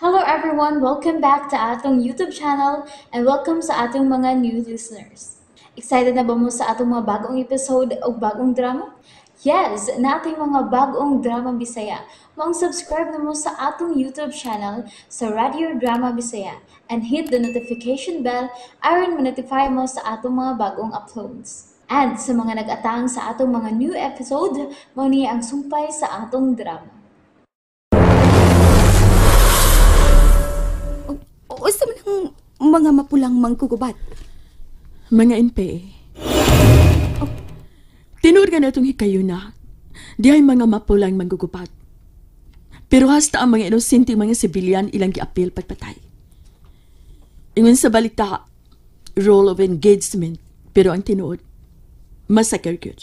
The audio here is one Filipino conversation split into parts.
Hello everyone! Welcome back to atong YouTube channel and welcome sa atong mga new listeners. Excited na ba mo sa atong mga bagong episode o bagong drama? Yes, na ating mga bagong drama Bisaya. Mag-subscribe na mo sa atong YouTube channel sa Radio Drama Bisaya and hit the notification bell aron ma-notify mo sa atong mga bagong uploads. And sa mga nag-atang sa atong mga new episode, mao niya ang sumpay sa atong drama. O sa man ang mga mapulang mangkugubat? Mga NPA. Tinuod nga na itong hikayuna, di ay mga mapulang manggugupat. Pero hasta ang mga inosente mga sibilyan ilang giapil pagpatay. Ingon sa balita, role of engagement, pero ang tinuod, massacre yun.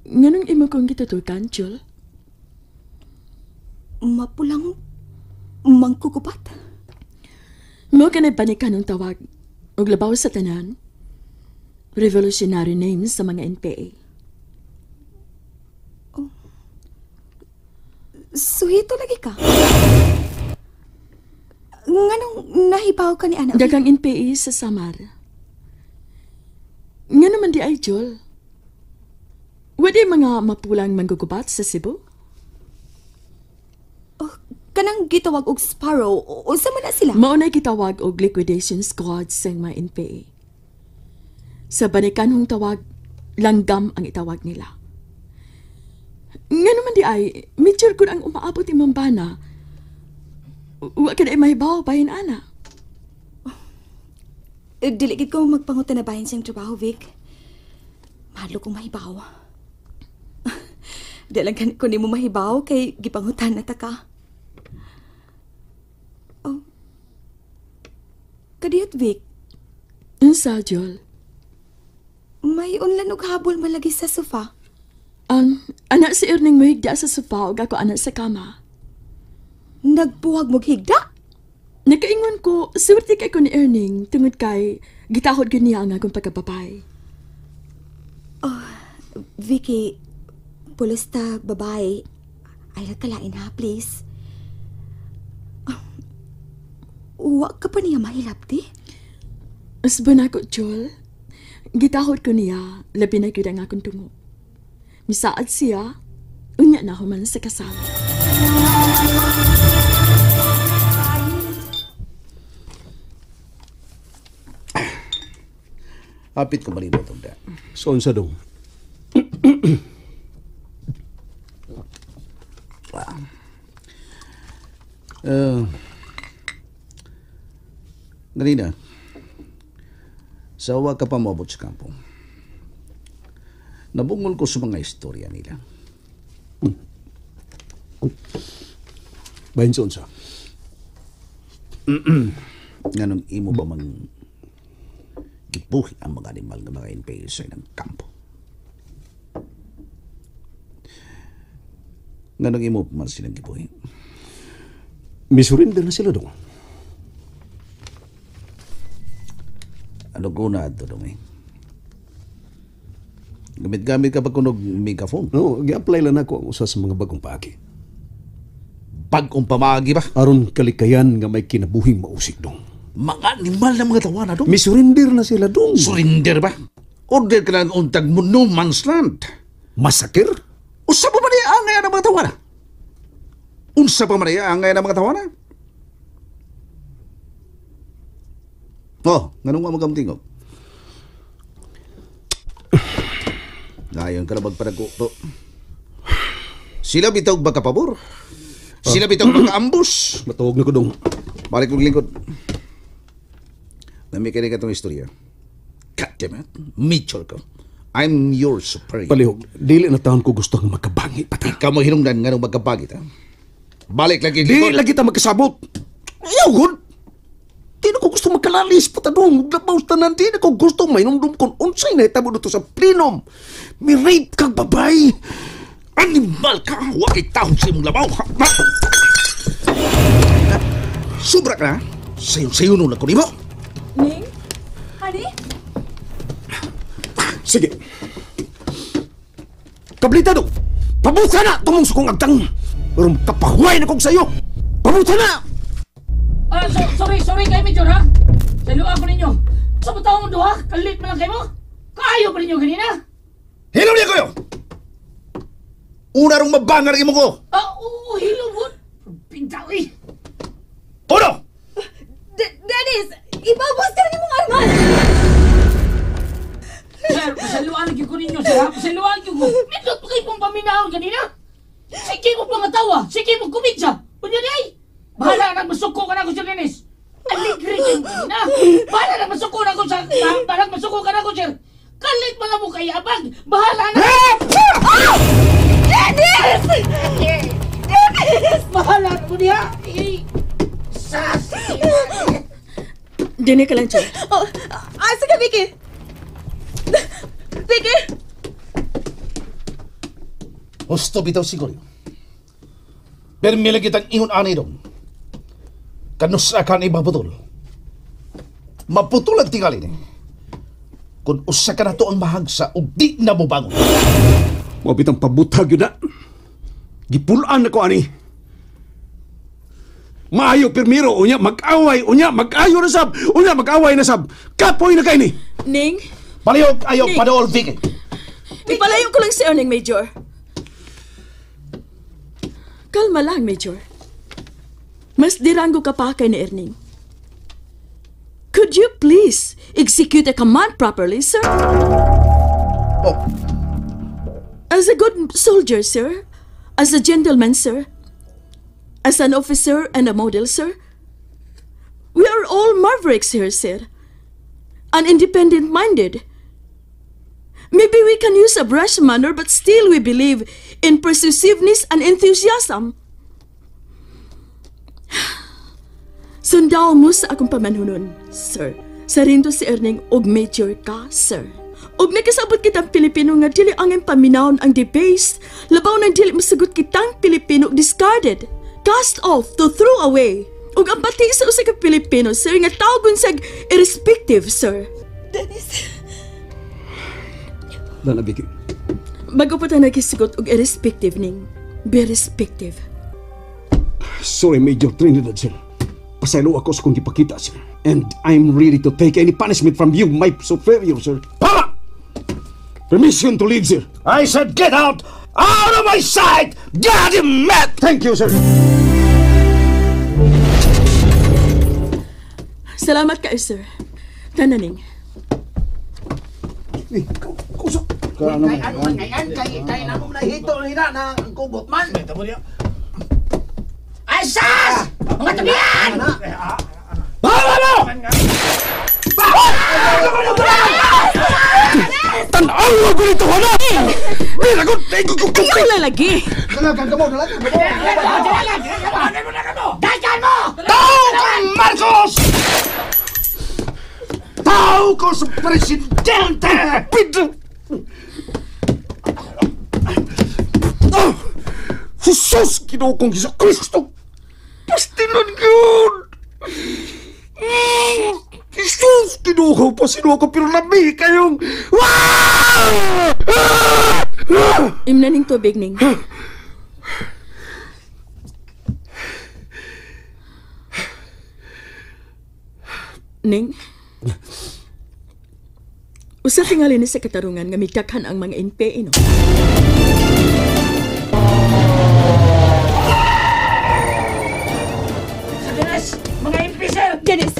Nganong imo kong gitutukan, Jul? Mapulang mangkugubat? Mo ka na banikan ng tawag og labaw sa tanan, revolutionary names sa mga NPA. Suhito lagi ka? Nganong nahibaw ka ni Ana? Dagang NPA sa Samar. Nga naman di ay, Jol. Wadi mga mapulang manggugubat sa Cebu? Kanang gitawag og Sparrow o sa man na sila? Maunay gitawag og liquidation squad sa mga NPA. Sa banikanhong tawag, langgam ang itawag nila. Nga naman di ay, medyo ko ang umaabot imong bana. Wa ka na mahibaw bahin ana. Diligid ko magpangutan na bahin siyang trabaho, Vic. Mahalo kong mahibaw. Dalang ko ni mo mahibaw kay gipangutan na ta ka. Kadiyot, Vic. Unsa, Jol? May unlan og habol malagi sa sofa. Anak si Erning mo higda sa sofa ug ako anak sa kama. Nagbuwag mo higda? Nakaingon ko, swerte kay ko ni Erning tungod kay gitahod ko niya ang akong pagkababay. Vicky, pulos ta babae. Ay kalain ha, please. Wa ka pa niya mahilap, di? Asban ako, Jol. Gitahod ko niya, labi na gyud ang akong tungo. Misaad siya, unya na human sa kasal. Hapit ko malibot ang da. Saan sa dong? Ganina, sawa ka pa mabot sa kampo. Nabungol ko sa mga istorya nila. Bahin saan sa? Nganong imo ba mang gipuhi ang mga animal ng mga NPA sa ilang kampo? Nganong imo pa man silang gipuhi? Misurrender na sila dong. Ano ko na ito dong eh? Gamit-gamit ka pa kunog megaphone? No, gi-apply lang ako ang usa sa mga bagong paagi. Bagong pamagi ba? Aron kalikayan nga may kinabuhing mausik dong. Mga animal na mga tawana dong? Misurrender na sila dong. Surrender ba? Order ka lang untag mo no man's land. Masakir? Usa pa man angay ang mga tawana? Unsa pa man angay ang mga tawana? Oh, ganun nga magamtingog. Ngayon ka na magpanago to. Sila bitaw ba kapabor? Sila bitaw ba kaambus? Matawag na ko dong. Balik kong lingkod. Namikinig ka itong istorya. God damn it. Mitchell ka. I'm your superior. Palihog, dili na taon ko gusto nga magkabangi pa ta. Ikaw mo hinungdan nga nung magkabagit, ha? Balik lagi Di lingkod. lagi ta magkasabot. Ayaw, good. Di na ko gusto magkalalis pa ta dong. Labaw tanan, di na ko gusto mainumdum kung unsay na itabo dito sa plinom. May rape kang babay. Animal ka! Huwag itahog sa imong labaw! Sobra ka na! Sayo-sayo nung lang ko mo! Ning? Honey? Sige. Kablita dong. Pabuta na tumong sukong agtang. Pero kapahuay na kong sayo. Pabuta na! Sorry kayo, Major, ha? Saluha ko ninyo. Sa matawang mundo, ha? Kalit mo lang kayo mo? Kaayo pa ninyo ganina? Hilom niya kayo! Una rong mabangar imo ko! Oo, hilom ko. Pintaw, eh. Uno! Dennis! Ibabas ka rin mong armas! Sir, pasaluhan lagi ko ninyo, sir, ha? Pasaluhan ko. Mindot pa kayo pong paminahon kanina? Sige mo pangatawa. Sige mo kumidsa. Unya di ay. Bahala na masuko ka na ko, Sir Dennis. Aligre kayo kanina. Bahala na masuko na ko, sir. Bahala na masuko ka na ko, sir. Kalit mga mo kayabag. Bahala na. Dennis! Dennis! Bahala na ko niya. Sas! Dini ka lang, Joy. Oh, asa ka, Vicky? Vicky! Gusto bitaw siguro. Pero may lagi kitang ingon ani dong. Kanus akan ibabutol. Maputol ang tingali ni. Kung usa ka na to ang mahagsa o di na mo bangon. Mabitang pabutag yun na. Gipulaan na ko, ani. Maayo pirmiro, unya mag-away, unya mag-ayo na sab, unya mag-away na sab. Kapoy na kayo ni. Ning, Palihog ayaw padaol, Vicky. ipalayo ko lang si Erning, Major. Kalma lang, Major. Mas diranggo ka pa kay ni Erning. Could you please execute a command properly, sir? Oh, As a good soldier, sir. As a gentleman, sir. As an officer and a model, sir. We are all mavericks here, sir. And independent-minded. Maybe we can use a brash manner, but still we believe in persuasiveness and enthusiasm. Sundaw mo sa akong pamanhunon, sir. Sa rindo si Erning og major ka, sir. Og nakasabot kitang Pilipino nga dili angin paminawon ang debased, labaw nang dili masagot kitang Pilipino discarded, cast off to throw away. Og ang pati sa usa ka Pilipino, sir, nga tawgon sag irrespective, sir. Dennis! Lala, Vicky. Bago pa ta nagisigot og irrespective ning, be respective. Sorry, Major Trinidad, sir. Pasaylo ako sa kung ipakita, sir. And I'm ready to take any punishment from you, my superior, sir. Pama! Permission to leave, sir. I said get out! Out of my sight! God, you mad! Thank you, sir. Salamat kayo, sir. Tananing. Kusok. Kaya na mo nahito nila na kubot man. Ay, sas! Mga tabihan! Bawa mo! Tanaw ako nito, hala! Binagot! Ikaw lalagi! Dagan mo! Tao ka, Marcos! Tao ko sa presidente! Pedro! Oh! Jesus! Ginoo kong Hesus Kristo! Pastilan yun! Jesus! Ginoo ko pa sino ako pero labi kayong... Imnaning tubig, Ning. Ning? Usa tingali ni sa katarungan nga midakhan ang mga NPA, no? Dennis, mga MP, sir! Dennis!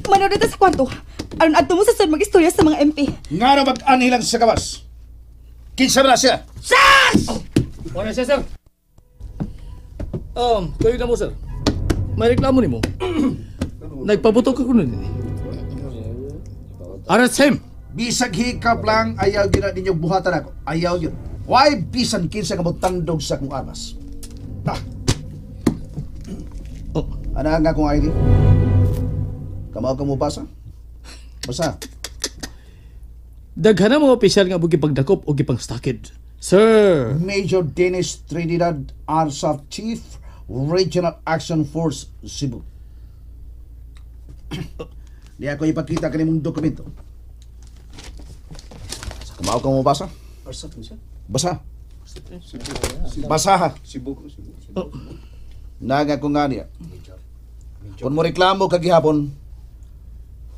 Manood ito sa kwarto. Aron adto mo sa sir mag-istorya sa mga MP. Nga na mag-ani lang sa kawas. Kinsa na siya? Sas! Wala siya, sir. Kayo na mo, sir. May reklamo ni mo. Nagpabutok ako nun. Arrest him! Bisag hikap lang, ayaw yun na ninyong buhatan ako. Ayaw yun. Why bisan kinsa ka mo tandog sa kong armas? Ah. Oh. Ano nga kong ID? Kamaw ka mo basa? Basa. Daghan ang mga opisyal nga bugi pagdakop o gipang stakid. Sir! Major Dennis Trinidad, RSAF Chief, Regional Action Force, Cebu. Di ako ipakita ka mong dokumento. Kamaw ka mo basa? Basa. Basaha. Naga ko nga niya. Kung mo reklamo kagihapon,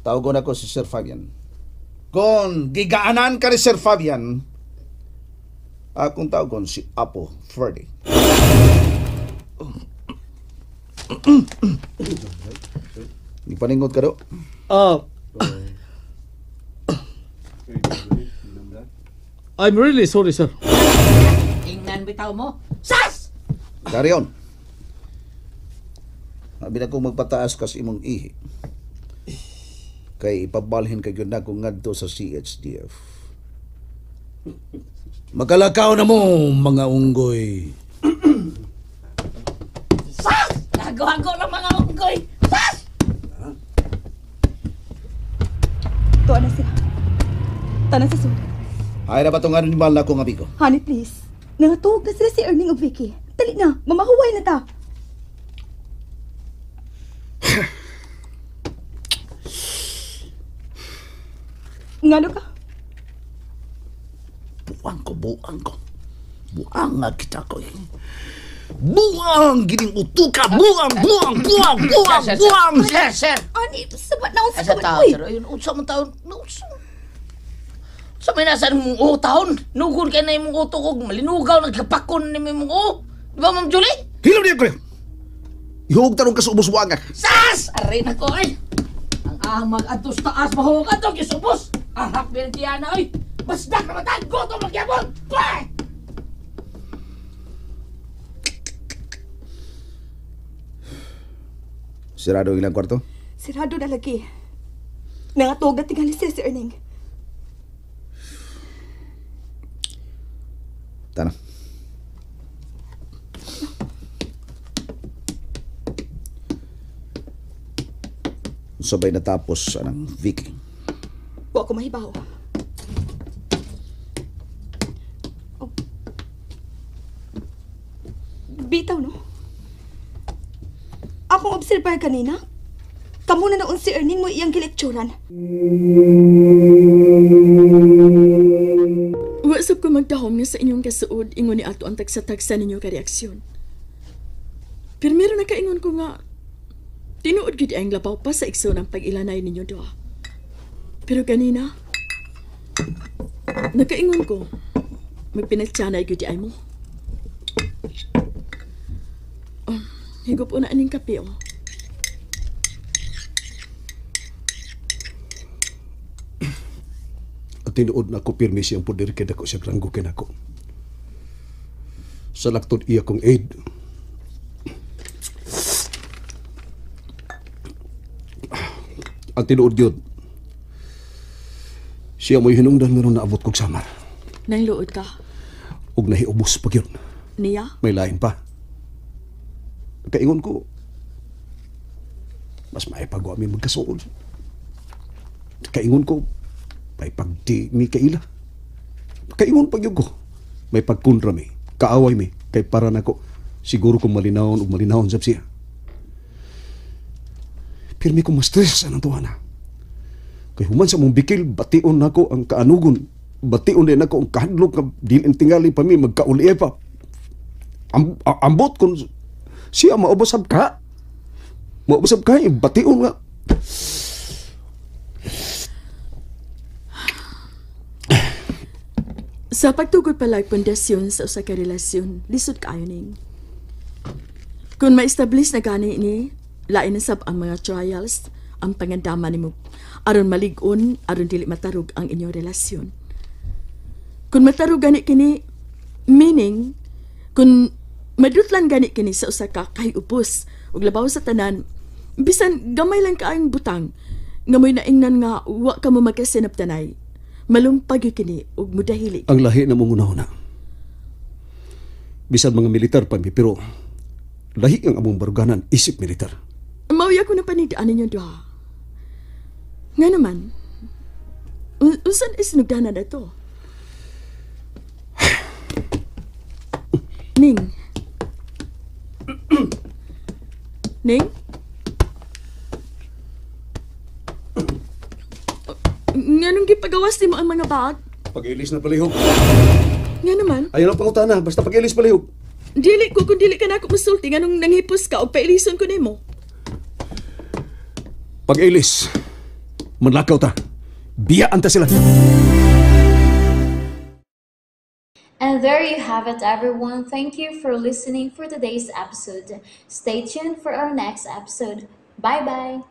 tawagon ako si Sir Fabian. Kung gigaanan ka ni Sir Fabian, akong tawagon si Apo Ferdy. Ipaningot ka do? I'm really sorry, sir. Ingnan bitaw mo. Sas! Carry on. Sabi na kong magpataas kas imong ihi. Kay ipabalhin kayo na kung ngadto sa CHDF. Magalakaw na mo, mga unggoy. Sas! Hago-hago lang mga unggoy. Sas! Tuwa na sila. Tanan sa sud. Ay na ba itong animal na akong amigo? Honey, please. Nangatog na sila si Erning o Vicky. Dali na, mamahuway na ta. Ngano ka? Buang ko. Buang nga kita ko eh. Buang! Gining utuka! Buang! Sir! Ani, sabat na ako sa Asa kawan tao, ko sir? Ayun, unsa man taon? Sa may nasan mong taon? Nugon ka na yung mong uto ko. Malinugaw, nagkapakon na yung mong Di ba, Ma'am Julie? Hilaw niya ko yun! Ihog tarong ka sa ubos buang nga. Sas! Aray na ko ay! Ang amag atos taas mahong ato kisubos! Ahak bintiyan na ay! Basdak na matan! Goto magyabon! Kway! Sirado ang ilang kwarto? Sirado na lagi. Nangatog na tingali siya si Erning. Tana. Sabay natapos anang Vicky. Wa ko mahibaw. Oh. Bitaw, no? Akong obserbar kanina. Kamu na naon si Erning mo iyang gilekturan. Wasap ko magdahom nga sa inyong kasuod, ingon ni ato ang tagsa-tagsa ninyo ka-reaksyon. Pero meron na kaingon ko nga, tinuod gid ang labaw pa sa ikso ng pag-ilanay ninyo doa. Pero ganina, nakaingon ko, magpinagtsanay gid ay mo. Higop una aning kape, oh. At tinuod na ako pirmi siyang poder kaya dako siya ranggukin ako. Sa laktod iya kong aid. Ang tinuod yun, siya mo'y hinungdan meron na abot kong samar. Nang luod ka, Ug nahiubos pa yun. niya? May lain pa. Kaingon ko, mas maipagawa mi magkasuod. Kaingon ko, may pagdi mi kaila. Kaingon pag ko, may pagkunra mi, kaaway mi, kay para nako siguro kung malinawon ug malinawon sab siya. Pirmi ko ma-stress anang tuwa na. Kay human sa mong bikil, bation nako ang kaanugon. Bation din ako ang kahadlok nga dilin tingali pa mi magkauli pa. Ambot kung siya maubosab ka. Maubosab ka, bation nga. Sa pagtugod pala pundasyon sa usa ka relasyon, lisod kaayo ning. Kung ma-establish na gani ni, lain na sab ang mga trials, ang pangandama nimo aron malig-on, aron dili matarog ang inyong relasyon. Kung matarog gani kini, meaning kung madutlan gani kini sa usa ka kahigupos ug labaw sa tanan, bisan gamay lang kaayong butang nga mo'y naingnan nga wa ka mo magkasinabtanay, malumpag yung kini ug mudahili. Ang lahi na mong una-una. Bisan mga militar pa mi, pero lahi ang among baruganan isip militar. Mauya ko na panidaan ninyo doha. Nga naman, unsan isinugdanan na to? Ning? Ning? Nga nung gipagawas ni mo ang mga bag? Pag-ilis na palihog. Nga naman, Ayaw lang pangutana, basta pag-ilis palihog. dili ko kung dili ka na ako masulti nga nung nanghipos ka o pailison ko nimo. Pag-ilis, manlakaw ta. Biyaan ta sila. And there you have it, everyone. Thank you for listening for today's episode. Stay tuned for our next episode. Bye bye.